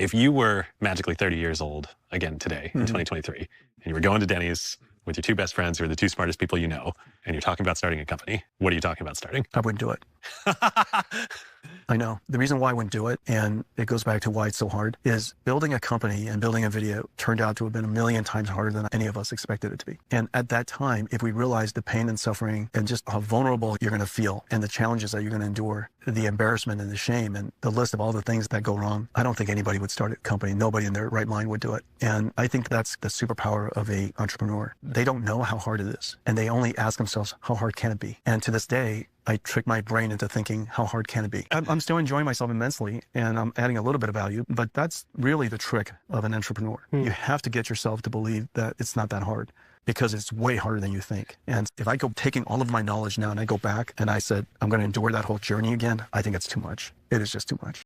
If you were magically 30 years old again today in 2023, and you were going to Denny's with your two best friends who are the two smartest people you know, and you're talking about starting a company, what are you talking about starting? I wouldn't do it. I know. The reason why I wouldn't do it, and it goes back to why it's so hard, is building a company and building a video turned out to have been a million times harder than any of us expected it to be. And at that time, if we realized the pain and suffering and just how vulnerable you're going to feel and the challenges that you're going to endure, the embarrassment and the shame and the list of all the things that go wrong, I don't think anybody would start a company. Nobody in their right mind would do it. And I think that's the superpower of an entrepreneur. They don't know how hard it is. And they only ask themselves, how hard can it be? And to this day, I trick my brain into thinking, how hard can it be? I'm still enjoying myself immensely, and I'm adding a little bit of value, but that's really the trick of an entrepreneur. You have to get yourself to believe that it's not that hard, because it's way harder than you think. And if I go taking all of my knowledge now and I go back and I said, I'm going to endure that whole journey again, I think it's too much. It is just too much.